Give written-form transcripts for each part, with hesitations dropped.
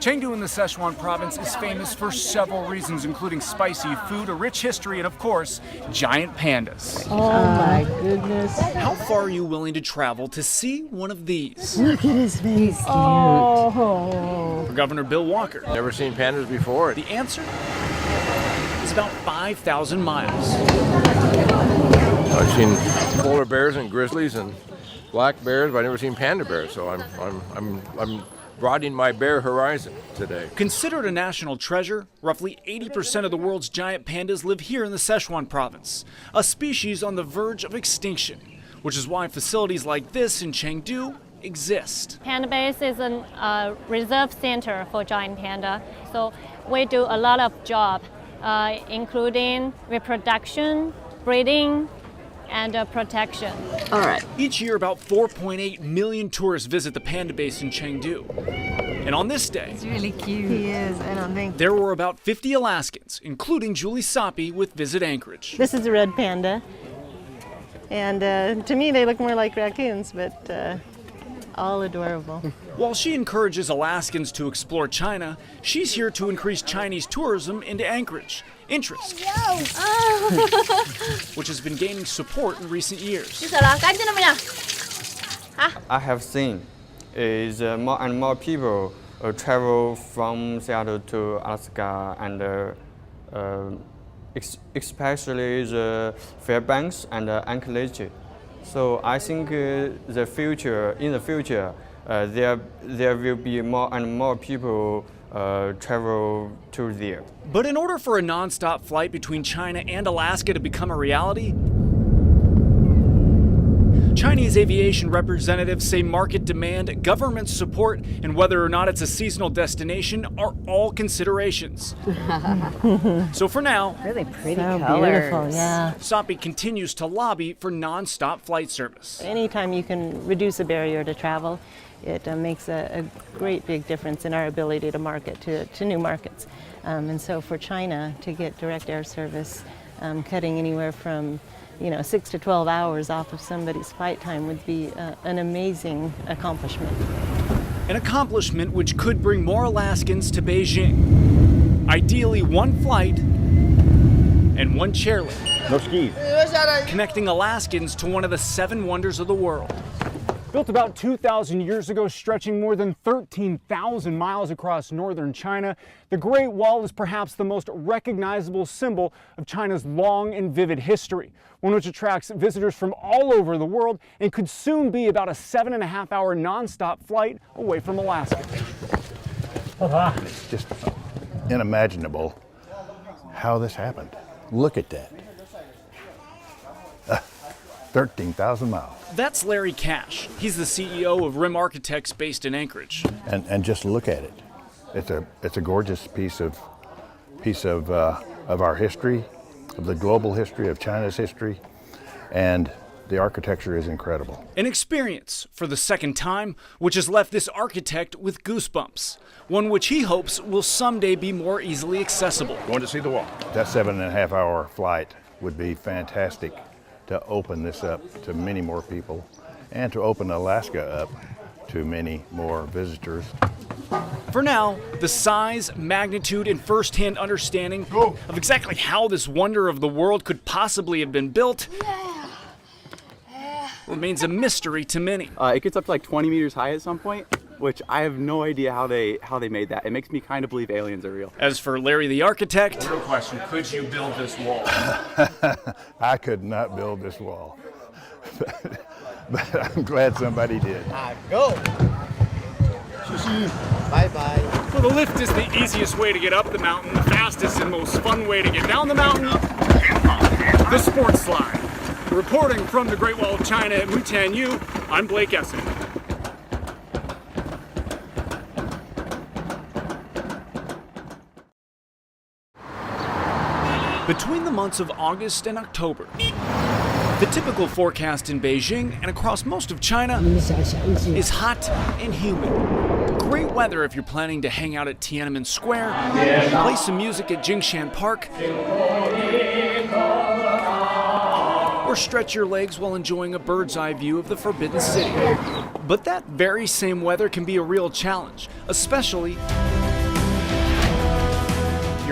Chengdu in the Sichuan province is famous for several reasons, including spicy food, a rich history, and of course, giant pandas. Oh my goodness. How far are you willing to travel to see one of these? Look at his face. Oh. For Governor Bill Walker, Never seen pandas before. the answer is about 5,000 miles. I've seen polar bears and grizzlies and black bears, but I've never seen panda bears. So I'm broadening my bear horizon today. Considered a national treasure, roughly 80% of the world's giant pandas live here in the Sichuan province, a species on the verge of extinction, which is why facilities like this in Chengdu exist. Panda Base is a reserve center for giant panda, so we do a lot of job, including reproduction, breeding, and protection. All right. Each year, about 4.8 million tourists visit the panda base in Chengdu. And on this day, It's really cute. He is, I don't think. there were about 50 Alaskans, including Julie Soppe with Visit Anchorage. This is a red panda, and to me they look more like raccoons, but all adorable. While she encourages Alaskans to explore China, she's here to increase Chinese tourism into Anchorage. Interest, which has been gaining support in recent years. I have seen is more and more people travel from Seattle to Alaska, and especially the Fairbanks and Anchorage. So I think in the future, there will be more and more people travel to there. But in order for a non-stop flight between China and Alaska to become a reality, Chinese aviation representatives say market demand, government support, and whether or not it's a seasonal destination are all considerations. So for now, Really pretty So colors. beautiful, yeah. Soppe continues to lobby for non-stop flight service. Anytime you can reduce a barrier to travel, it makes a great big difference in our ability to market to new markets. And so for China to get direct air service, cutting anywhere from 6 to 12 hours off of somebody's flight time would be an amazing accomplishment. An accomplishment which could bring more Alaskans to Beijing. Ideally, one flight and one chairlift. No skis. Connecting Alaskans to one of the 7 wonders of the world. Built about 2,000 years ago, stretching more than 13,000 miles across northern China, the Great Wall is perhaps the most recognizable symbol of China's long and vivid history, one which attracts visitors from all over the world and could soon be about a 7.5-hour nonstop flight away from Alaska. It's just unimaginable how this happened. Look at that. 13,000 miles. That's Larry Cash. He's the CEO of Rim Architects based in Anchorage. And just look at it. It's a gorgeous piece of our history, of the global history, of China's history, and the architecture is incredible. An experience for the second time, which has left this architect with goosebumps. One which he hopes will someday be more easily accessible. Going to see the wall. That 7.5-hour flight would be fantastic to open this up to many more people and to open Alaska up to many more visitors. For now, the size, magnitude, and first-hand understanding of exactly how this wonder of the world could possibly have been built remains a mystery to many. It gets up to like 20 meters high at some point, which I have no idea how they made that. It makes me kind of believe aliens are real. As for Larry the architect, real question, could you build this wall? I could not build this wall, but I'm glad somebody did. Go! Bye-bye. Well, the lift is the easiest way to get up the mountain, the fastest and most fun way to get down the mountain, the sports slide. Reporting from the Great Wall of China at Mutanyu, I'm Blake Essen. Between the months of August and October, the typical forecast in Beijing and across most of China is hot and humid. Great weather if you're planning to hang out at Tiananmen Square, play some music at Jingshan Park, or stretch your legs while enjoying a bird's eye view of the Forbidden City. But that very same weather can be a real challenge, especially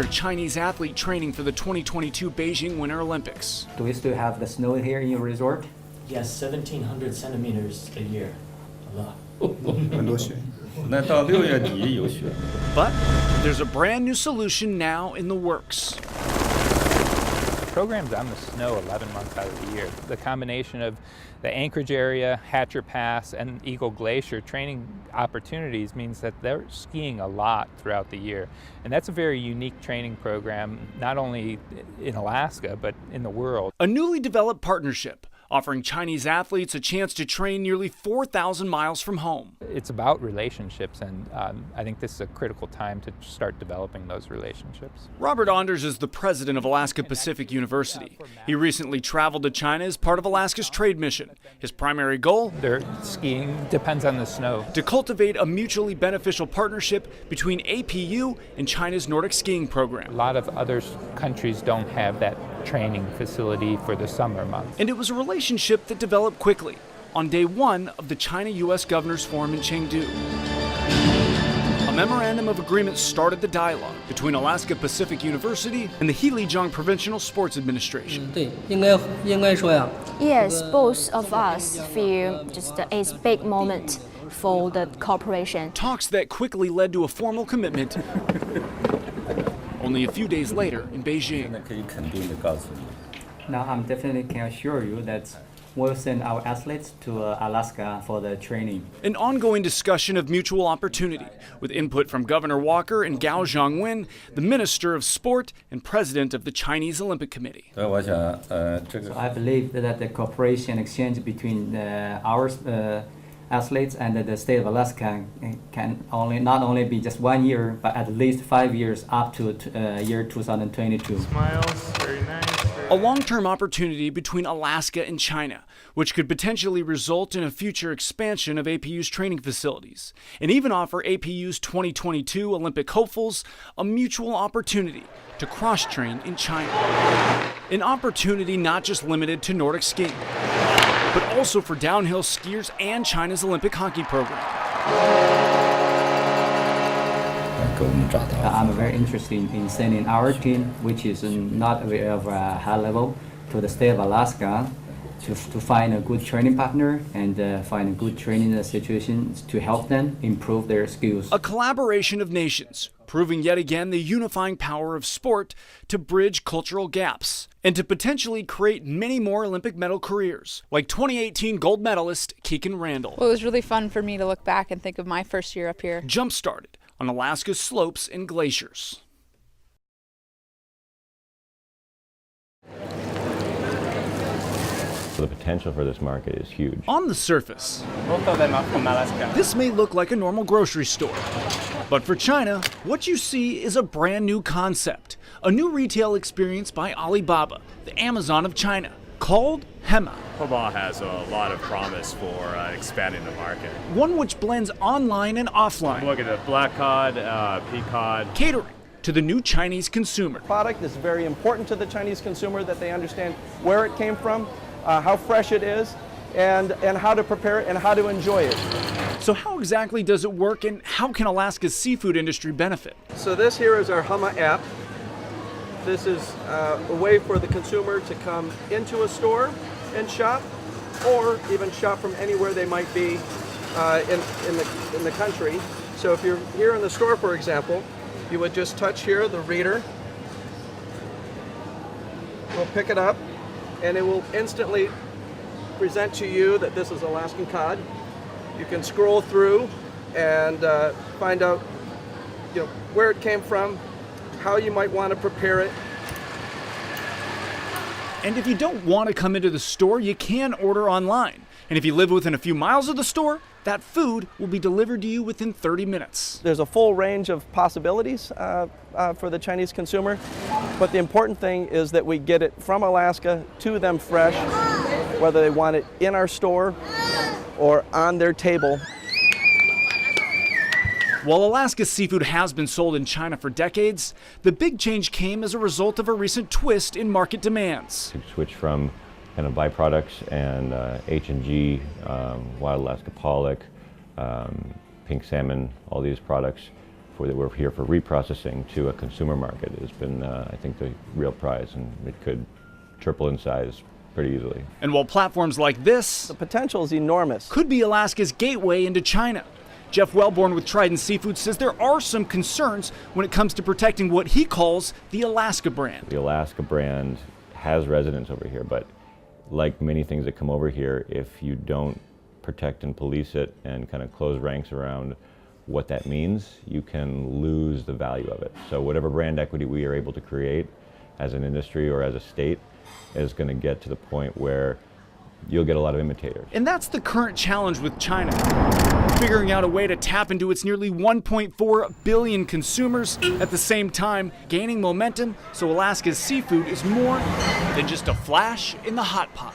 six-figure Chinese athlete training for the 2022 Beijing Winter Olympics. Do we still have the snow here in your resort? Yes, 1,700 centimeters a year. A lot. But there's a brand new solution now in the works. Programs on the snow 11 months out of the year. The combination of the Anchorage area, Hatcher Pass, and Eagle Glacier training opportunities means that they're skiing a lot throughout the year. And that's a very unique training program, not only in Alaska, but in the world. A newly developed partnership offering Chinese athletes a chance to train nearly 4,000 miles from home. It's about relationships, and I think this is a critical time to start developing those relationships. Robert Anders is the president of Alaska Pacific University. He recently traveled to China as part of Alaska's trade mission. His primary goal? Their skiing depends on the snow. To cultivate a mutually beneficial partnership between APU and China's Nordic skiing program. A lot of other countries don't have that training facility for the summer months. And it was a relationship that developed quickly on day one of the China-U.S. Governors Forum in Chengdu. A memorandum of agreement started the dialogue between Alaska Pacific University and the Healyjiang Provincial Sports Administration. Yes, both of us feel just it's a big moment for the cooperation. Talks that quickly led to a formal commitment only a few days later in Beijing. Now, I'm definitely can assure you that we'll send our athletes to Alaska for the training. An ongoing discussion of mutual opportunity with input from Governor Walker and Gao Zhangwen, the Minister of Sport and President of the Chinese Olympic Committee. So I believe that the cooperation exchange between our athletes and the state of Alaska can not only be just 1 year, but at least 5 years up to year 2022. Smiles, very nice. A long-term opportunity between Alaska and China, which could potentially result in a future expansion of APU's training facilities, and even offer APU's 2022 Olympic hopefuls a mutual opportunity to cross-train in China. An opportunity not just limited to Nordic skiing, but also for downhill skiers and China's Olympic hockey program. I'm very interested in sending our team, which is not of a high level, to the state of Alaska to find a good training partner and find a good training situation to help them improve their skills. A collaboration of nations, proving yet again the unifying power of sport to bridge cultural gaps and to potentially create many more Olympic medal careers, like 2018 gold medalist Keegan Randall. Well, it was really fun for me to look back and think of my first year up here. Jump-started on Alaska's slopes and glaciers. The potential for this market is huge. On the surface, Both of them are from Alaska. this may look like a normal grocery store. But for China, what you see is a brand new concept, a new retail experience by Alibaba, the Amazon of China, called Hema. Hema has a lot of promise for expanding the market. One which blends online and offline. Look at the black cod, pea cod. Catering to the new Chinese consumer. Product is very important to the Chinese consumer, that they understand where it came from, how fresh it is, and how to prepare it and how to enjoy it. So how exactly does it work, and how can Alaska's seafood industry benefit? So this here is our Hema app. This is a way for the consumer to come into a store and shop, or even shop from anywhere they might be in the country. So if you're here in the store, for example, you would just touch here the reader. We'll pick it up, and it will instantly present to you that this is Alaskan cod. You can scroll through and find out, where it came from, how you might want to prepare it. And if you don't want to come into the store, you can order online. And if you live within a few miles of the store, that food will be delivered to you within 30 minutes. There's a full range of possibilities for the Chinese consumer, but the important thing is that we get it from Alaska to them fresh, whether they want it in our store or on their table. While Alaska's seafood has been sold in China for decades, the big change came as a result of a recent twist in market demands. To switch from kind of byproducts and H&G, wild Alaska pollock, pink salmon, all these products, that we're here for reprocessing to a consumer market has been, I think, the real prize, and it could triple in size pretty easily. And while platforms like this, the potential is enormous, could be Alaska's gateway into China. Jeff Wellborn with Trident Seafood says there are some concerns when it comes to protecting what he calls the Alaska brand. The Alaska brand has resonance over here, but like many things that come over here, if you don't protect and police it and kind of close ranks around what that means, you can lose the value of it. So whatever brand equity we are able to create as an industry or as a state is going to get to the point where you'll get a lot of imitators. And that's the current challenge with China, figuring out a way to tap into its nearly 1.4 billion consumers, at the same time gaining momentum so Alaska's seafood is more than just a flash in the hot pot.